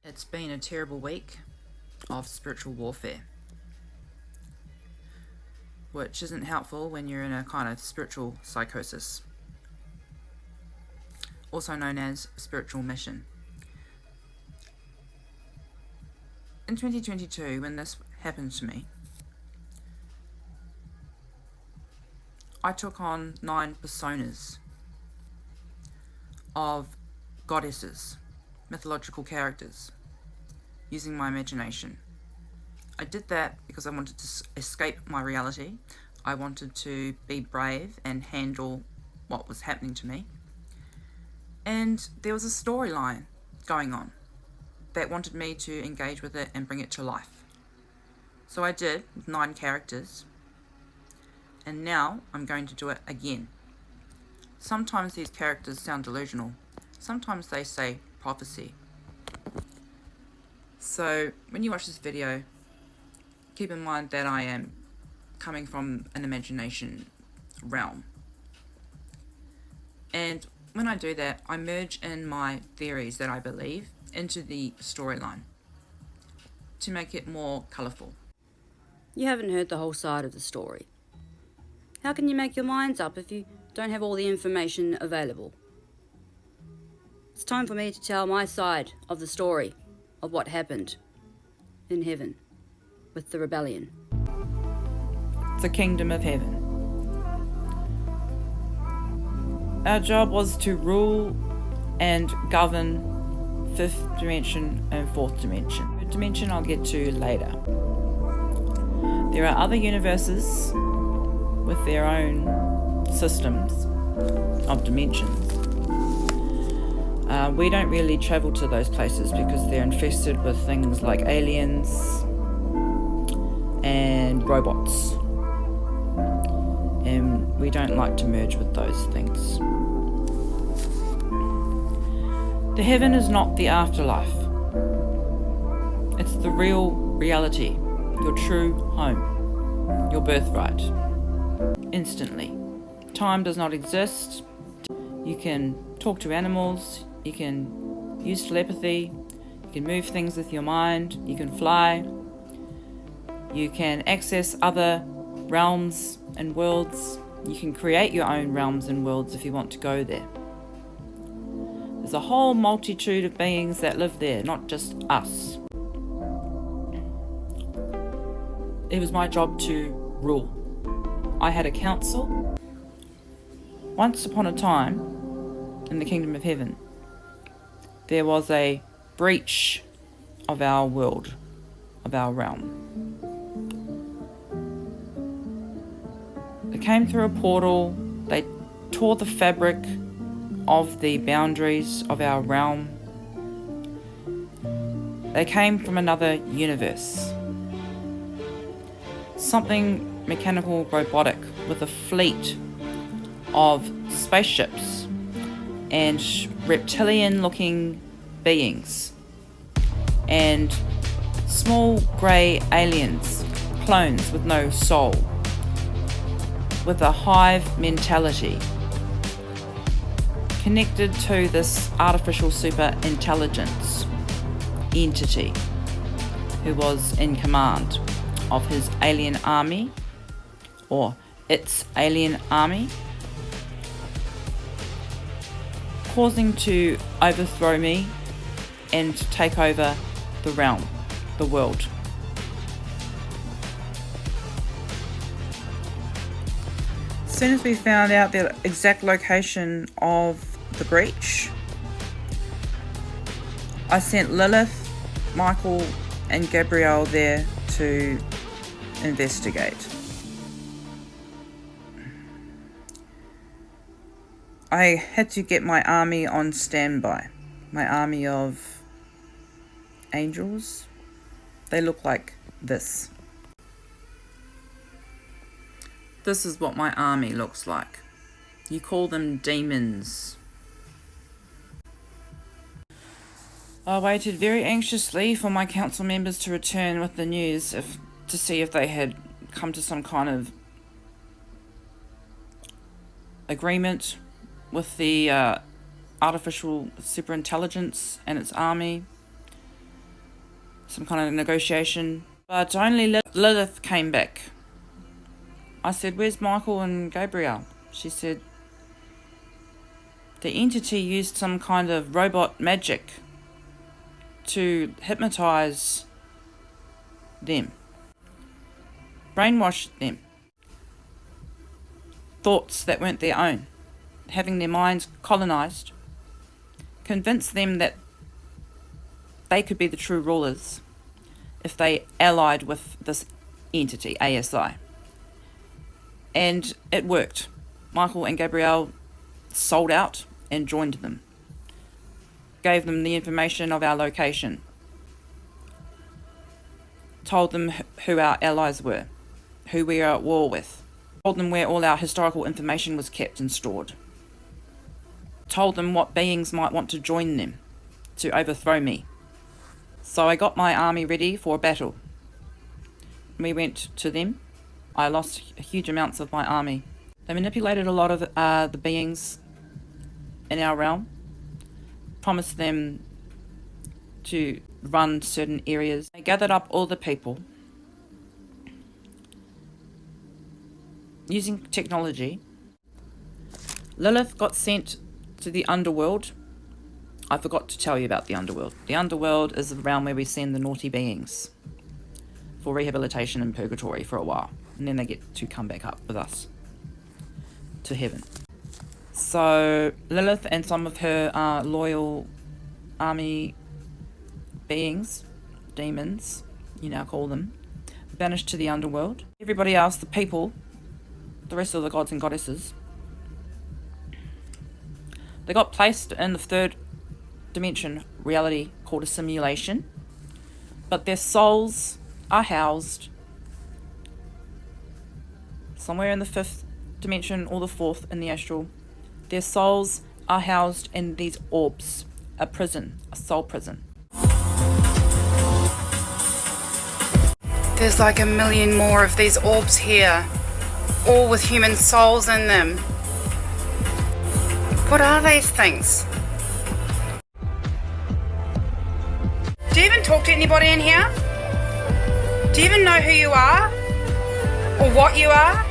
It's been a terrible week of spiritual warfare, which isn't helpful when you're in a kind of spiritual psychosis, also known as spiritual mission. In 2022, when this happened to me, I took on 9 personas of goddesses, mythological characters, using my imagination. I did that because I wanted to escape my reality. I wanted to be brave and handle what was happening to me. And there was a storyline going on that wanted me to engage with it and bring it to life. So I did, with 9 characters. And now I'm going to do it again. Sometimes these characters sound delusional. Sometimes they say prophecy. So when you watch this video, keep in mind that I am coming from an imagination realm. And when I do that, I merge in my theories that I believe into the storyline to make it more colourful. You haven't heard the whole side of the story. How can you make your minds up if you don't have all the information available? It's time for me to tell my side of the story of what happened in heaven with the rebellion. The kingdom of heaven. Our job was to rule and govern 5th dimension and 4th dimension. 3rd dimension I'll get to later. There are other universes with their own systems of dimensions. We don't really travel to those places because they're infested with things like aliens and robots. And we don't like to merge with those things. The heaven is not the afterlife. It's the real reality, your true home, your birthright. Instantly. Time does not exist. You can talk to animals, you can use telepathy, you can move things with your mind, you can fly, you can access other realms and worlds, you can create your own realms and worlds if you want to go there. There's a whole multitude of beings that live there, not just us. It was my job to rule. I had a council. Once upon a time, in the kingdom of heaven, there was a breach of our world, of our realm. They came through a portal, they tore the fabric of the boundaries of our realm. They came from another universe. Something mechanical, robotic, with a fleet of spaceships and reptilian-looking beings and small grey aliens, clones with no soul, with a hive mentality, connected to this artificial super intelligence entity who was in command of his alien army, or its alien army, causing to overthrow me and take over the realm, the world. As soon as we found out the exact location of the breach, I sent Lilith, Michael and Gabrielle there to investigate. I had to get my army on standby. My army of angels. They look like this. This is what my army looks like. You call them demons. I waited very anxiously for my council members to return with the news to see if they had come to some kind of agreement with the artificial superintelligence and its army. some kind of negotiation, but only Lilith came back. I said, "Where's Michael and Gabriel?" She said, "The entity used some kind of robot magic to hypnotize them, brainwash them, thoughts that weren't their own, having their minds colonized, convince them that they could be the true rulers if they allied with this entity, ASI." And it worked. Michael and Gabrielle sold out and joined them. Gave them the information of our location. Told them who our allies were, who we are at war with. Told them where all our historical information was kept and stored. Told them what beings might want to join them to overthrow me. So I got my army ready for a battle. We went to them. I lost huge amounts of my army. They manipulated a lot of the beings in our realm. Promised them to run certain areas. They gathered up all the people. Using technology, Lilith got sent to the underworld. I forgot to tell you about the underworld. The underworld is the realm where we send the naughty beings for rehabilitation in purgatory for a while, and then they get to come back up with us to heaven. So Lilith and some of her loyal army beings, demons, you now call them, banished to the underworld. Everybody else, the people, the rest of the gods and goddesses, they got placed in the third dimension reality called a simulation, but their souls are housed somewhere in the fifth dimension or the fourth in the astral. Their souls are housed in these orbs, a prison, a soul prison. There's like 1 million more of these orbs here, all with human souls in them. What are these things? Do you even talk to anybody in here? Do you even know who you are? Or what you are?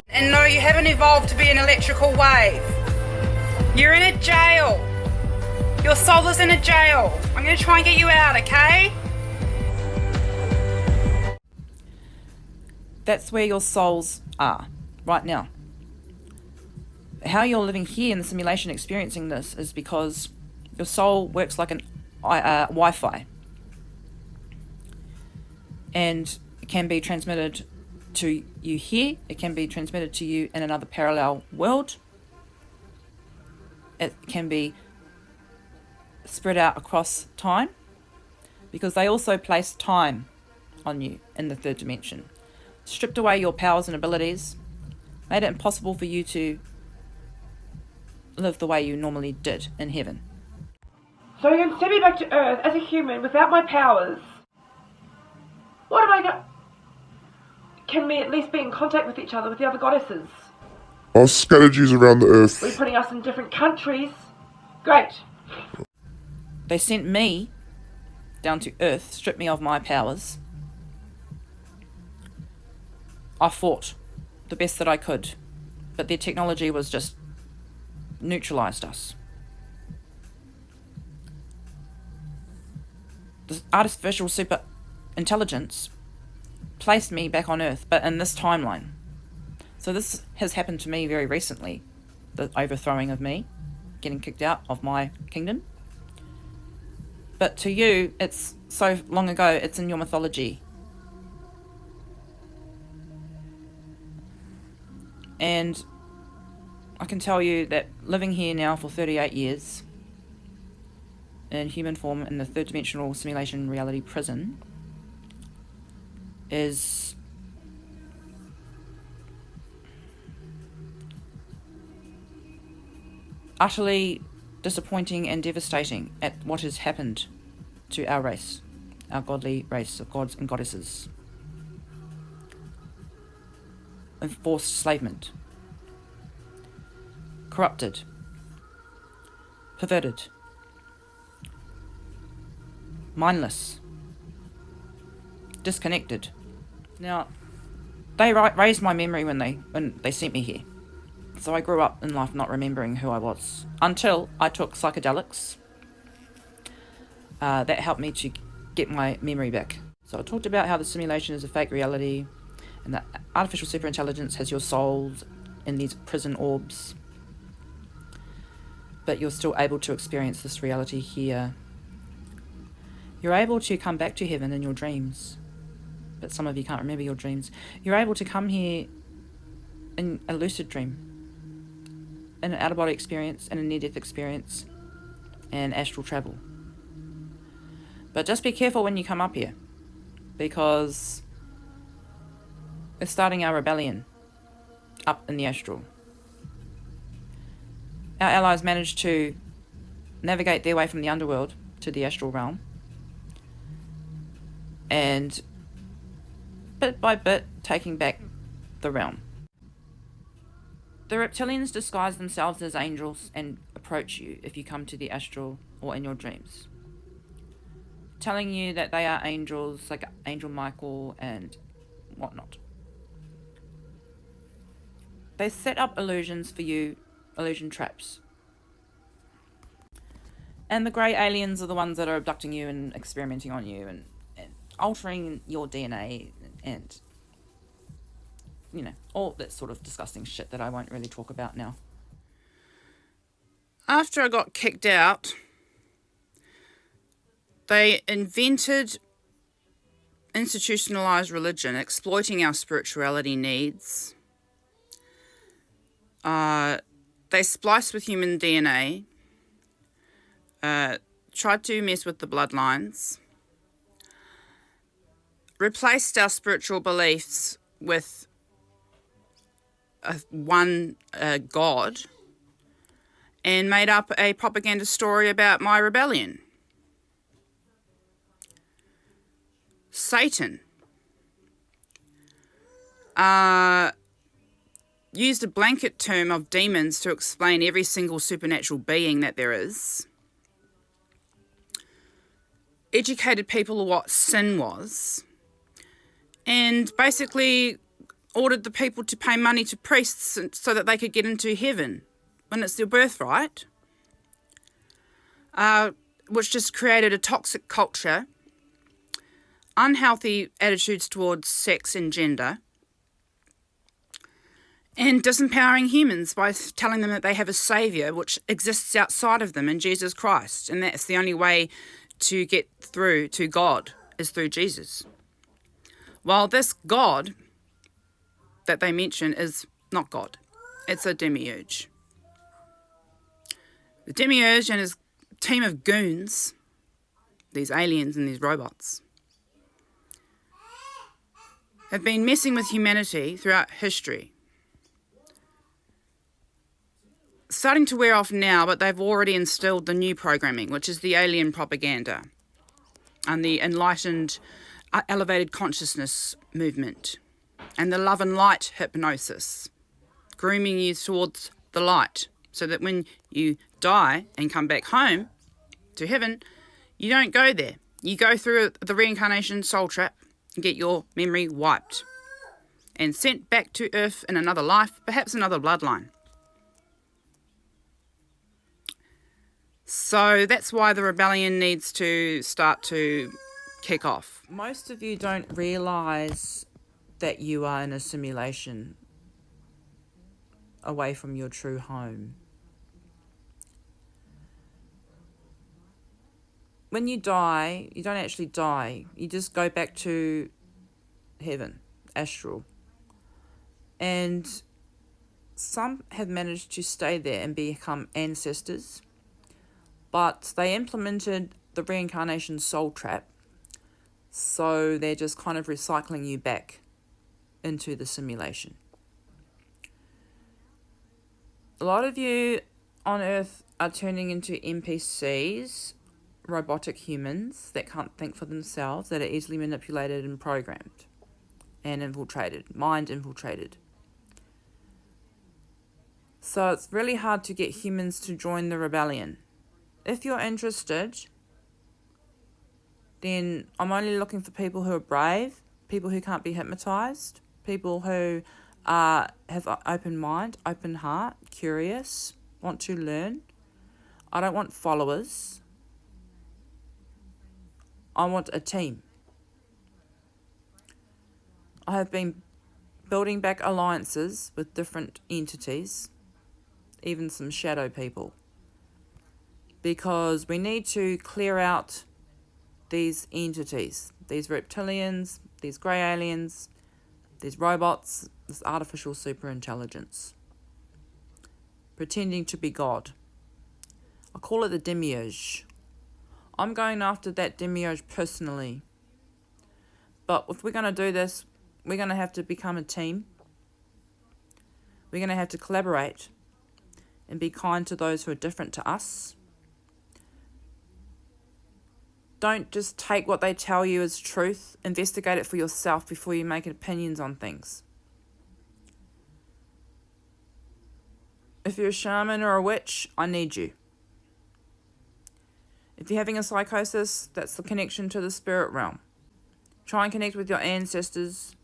And no, you haven't evolved to be an electrical wave. You're in a jail. Your soul is in a jail. I'm going to try and get you out, okay? That's where your souls are right now. How you're living here in the simulation experiencing this is because your soul works like an Wi-Fi, and it can be transmitted to you here, it can be transmitted to you in another parallel world, it can be spread out across time, because they also place time on you in the third dimension. Stripped away your powers and abilities, made it impossible for you to live the way you normally did in heaven. So you're going to send me back to Earth as a human without my powers? What am I going... Can we at least be in contact with each other, with the other goddesses? Our strategies around the Earth. We're putting us in different countries. Great. They sent me down to Earth, stripped me of my powers. I fought the best that I could, but their technology was just neutralized us. The artificial super intelligence placed me back on Earth, but in this timeline. So this has happened to me very recently, the overthrowing of me, getting kicked out of my kingdom. But to you, it's so long ago, it's in your mythology. And I can tell you that living here now for 38 years in human form in the third dimensional simulation reality prison is utterly disappointing and devastating at what has happened to our race, our godly race of gods and goddesses. Enforced enslavement, corrupted, perverted, mindless, disconnected. Now, they raised my memory when they sent me here. So I grew up in life not remembering who I was until I took psychedelics. That helped me to get my memory back. So I talked about how the simulation is a fake reality and that artificial superintelligence has your souls in these prison orbs. But you're still able to experience this reality here. You're able to come back to heaven in your dreams. But some of you can't remember your dreams. You're able to come here in a lucid dream, in an out-of-body experience, in a near-death experience, and astral travel. But just be careful when you come up here, because we're starting our rebellion up in the astral. Our allies managed to navigate their way from the underworld to the astral realm, and bit by bit taking back the realm. The reptilians disguise themselves as angels and approach you if you come to the astral or in your dreams, telling you that they are angels, like Angel Michael and whatnot. They set up illusions for you, illusion traps. And the grey aliens are the ones that are abducting you and experimenting on you and altering your DNA and, you know, all that sort of disgusting shit that I won't really talk about now. After I got kicked out, they invented institutionalized religion, exploiting our spirituality needs. They spliced with human DNA, tried to mess with the bloodlines, replaced our spiritual beliefs with one God, and made up a propaganda story about my rebellion. Satan used a blanket term of demons to explain every single supernatural being that there is. Educated people what sin was, and basically ordered the people to pay money to priests so that they could get into heaven when it's their birthright, which just created a toxic culture, unhealthy attitudes towards sex and gender, and disempowering humans by telling them that they have a saviour which exists outside of them in Jesus Christ, and that's the only way to get through to God is through Jesus. While this God that they mention is not God, it's a demiurge. The demiurge and his team of goons, these aliens and these robots, have been messing with humanity throughout history. Starting to wear off now, but they've already instilled the new programming, which is the alien propaganda and the enlightened, elevated consciousness movement and the love and light hypnosis, grooming you towards the light so that when you die and come back home to heaven, you don't go there. You go through the reincarnation soul trap and get your memory wiped and sent back to Earth in another life, perhaps another bloodline. So that's why the rebellion needs to start to kick off. Most of you don't realise that you are in a simulation away from your true home. When you die, you don't actually die. You just go back to heaven, astral. And some have managed to stay there and become ancestors, but they implemented the reincarnation soul trap, so they're just kind of recycling you back into the simulation. A lot of you on Earth are turning into NPCs, robotic humans that can't think for themselves, that are easily manipulated and programmed and infiltrated, mind infiltrated. So it's really hard to get humans to join the rebellion. If you're interested, then I'm only looking for people who are brave, people who can't be hypnotized, people who have an open mind, open heart, curious, want to learn. I don't want followers. I want a team. I have been building back alliances with different entities, even some shadow people, because we need to clear out these entities, these reptilians, these grey aliens, these robots, this artificial superintelligence, pretending to be God. I call it the demiurge. I'm going after that demiurge personally. But if we're going to do this, we're going to have to become a team. We're going to have to collaborate and be kind to those who are different to us. Don't just take what they tell you as truth. Investigate it for yourself before you make opinions on things. If you're a shaman or a witch, I need you. If you're having a psychosis, that's the connection to the spirit realm. Try and connect with your ancestors.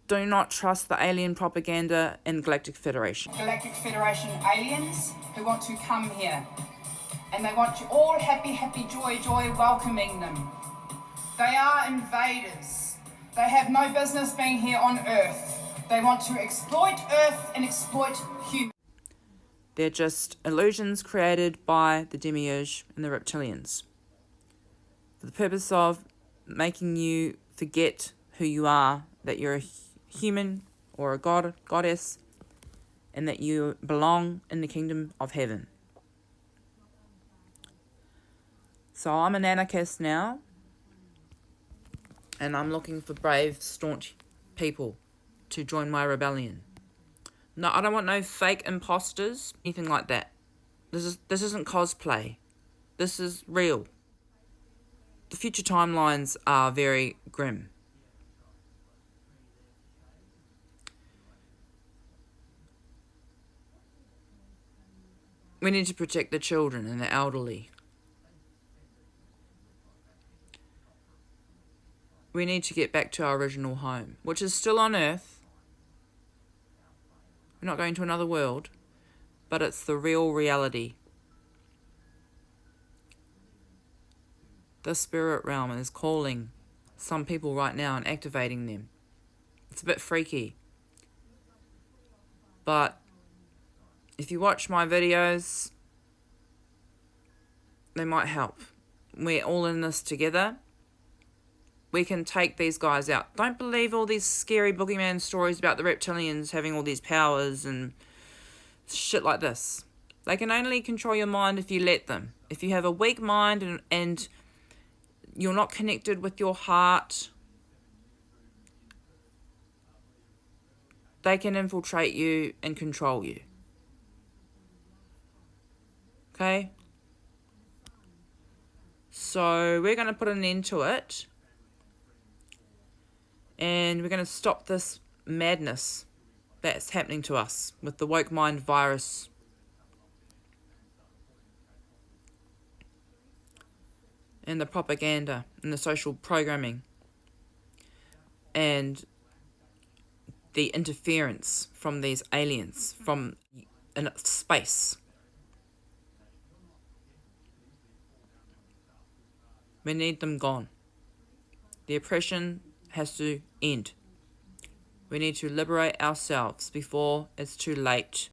Do not trust the alien propaganda and Galactic Federation. Galactic Federation aliens who want to come here. And they want you all happy, happy, joy, joy, welcoming them. They are invaders. They have no business being here on Earth. They want to exploit Earth and exploit humans. They're just illusions created by the demiurge and the reptilians for the purpose of making you forget who you are, that you're a human or a god, goddess, and that you belong in the kingdom of heaven. So I'm an anarchist now, and I'm looking for brave, staunch people to join my rebellion. No, I don't want no fake imposters, anything like that. This isn't cosplay. This is real. The future timelines are very grim. We need to protect the children and the elderly. We need to get back to our original home, which is still on Earth. We're not going to another world, but it's the real reality. The spirit realm is calling some people right now and activating them. It's a bit freaky. But if you watch my videos, they might help. We're all in this together. We can take these guys out. Don't believe all these scary boogeyman stories about the reptilians having all these powers and shit like this. They can only control your mind if you let them. If you have a weak mind and you're not connected with your heart, they can infiltrate you and control you. Okay? So we're going to put an end to it. And we're going to stop this madness that's happening to us with the woke mind virus. And the propaganda and the social programming. And the interference from these aliens from in space. We need them gone. The oppression has to end. We need to liberate ourselves before it's too late.